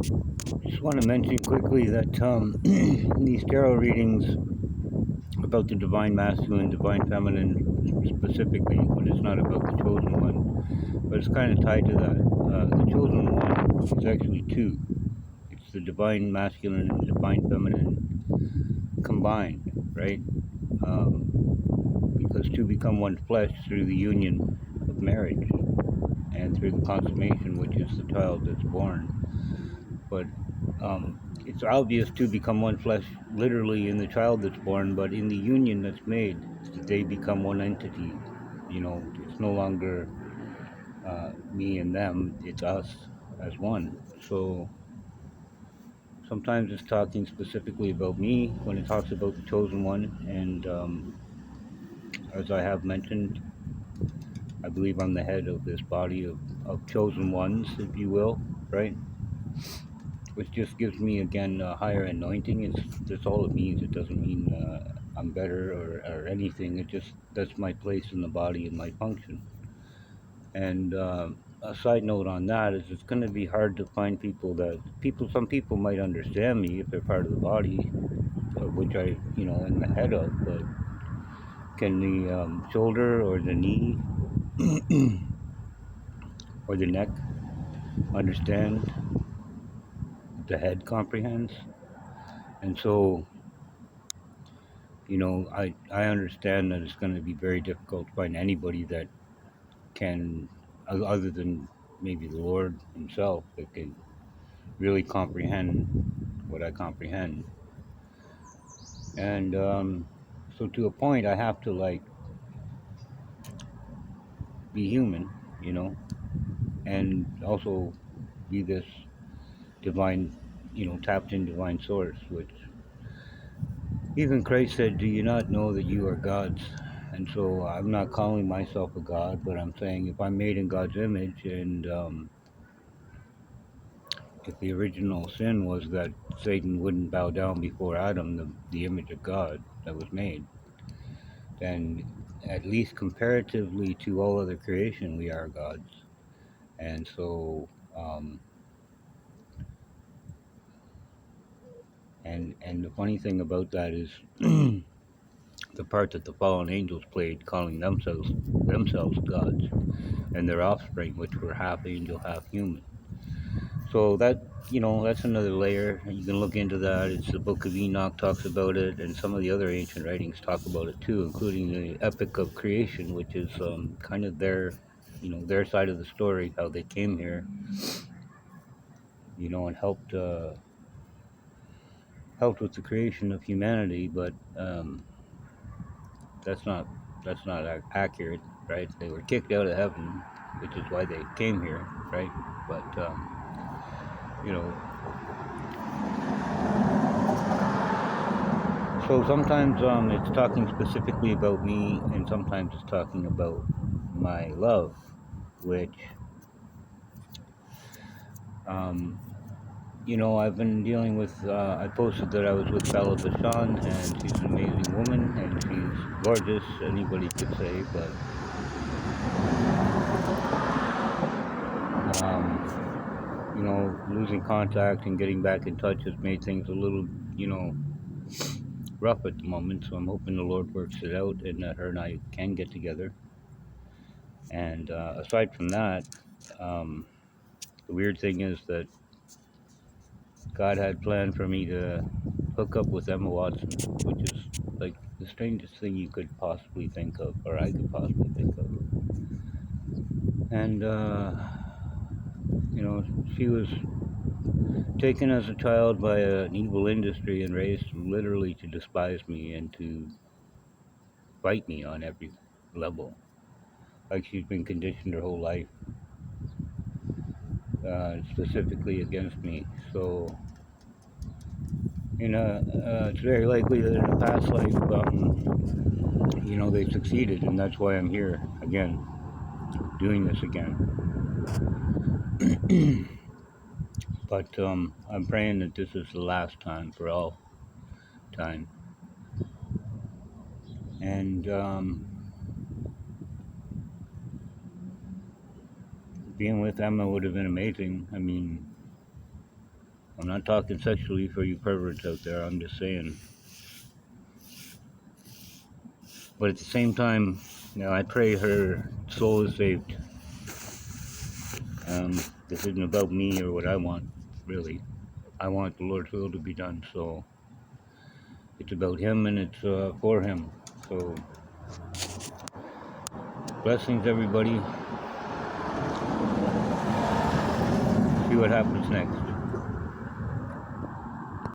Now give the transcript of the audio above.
Just want to mention quickly that these tarot readings about the divine masculine, divine feminine, specifically when it's not about the chosen one, but it's kind of tied to that. The chosen one is actually two. It's the divine masculine and divine feminine combined, right? Because two become one flesh through the union of marriage and through the consummation, which is the child that's born. But it's obvious two become one flesh literally in the child that's born, but in the union that's made, they become one entity. It's no longer me and them, it's us as one. So sometimes it's talking specifically about me when it talks about the chosen one. And as I have mentioned, I believe I'm the head of this body of chosen ones, if you will, right? Which just gives me again a higher anointing. That's all it means. It doesn't mean I'm better or anything. It just that's my place in the body and my function. And a side note on that is it's going to be hard to find some people might understand me if they're part of the body, of which I am the head of. But can the shoulder or the knee or the neck understand the head comprehends? And so I understand that it's going to be very difficult to find anybody that can, other than maybe the Lord Himself, that can really comprehend what I comprehend. And so, to a point, I have to be human, you know, and also be this divine, tapped in divine source, which even Christ said, "Do you not know that you are gods?" And so I'm not calling myself a god, but I'm saying if I'm made in God's image, and if the original sin was that Satan wouldn't bow down before Adam, the image of God that was made, then at least comparatively to all other creation, we are gods. And so, and the funny thing about that is the part that the fallen angels played, calling themselves gods, and their offspring, which were half angel, half human. So that's another layer. You can look into that. It's the Book of Enoch talks about it, and some of the other ancient writings talk about it too, including the Epic of Creation, which is kind of their side of the story, how they came here, and helped with the creation of humanity. But that's not accurate, right? They were kicked out of heaven, which is why they came here, right? But you know, so sometimes it's talking specifically about me, and sometimes it's talking about my love, which um, I've been dealing with. I posted that I was with Bella Bashan, and she's an amazing woman, and she's gorgeous. Anybody could say, but losing contact and getting back in touch has made things a little, rough at the moment. So I'm hoping the Lord works it out, and that her and I can get together. And aside from that, um, the weird thing is that God had planned for me to hook up with Emma Watson, which is like the strangest thing you could possibly think of, or I could possibly think of. And, she was taken as a child by an evil industry and raised literally to despise me and to fight me on every level. Like she's been conditioned her whole life, specifically against me. So, it's very likely that in a past life, they succeeded, and that's why I'm here again, doing this again. But I'm praying that this is the last time for all time. And being with Emma would have been amazing. I mean, I'm not talking sexually for you perverts out there. I'm just saying. But at the same time, I pray her soul is saved. This isn't about me or what I want, really. I want the Lord's will to be done, so it's about Him and it's for Him. So, blessings, everybody. See what happens next.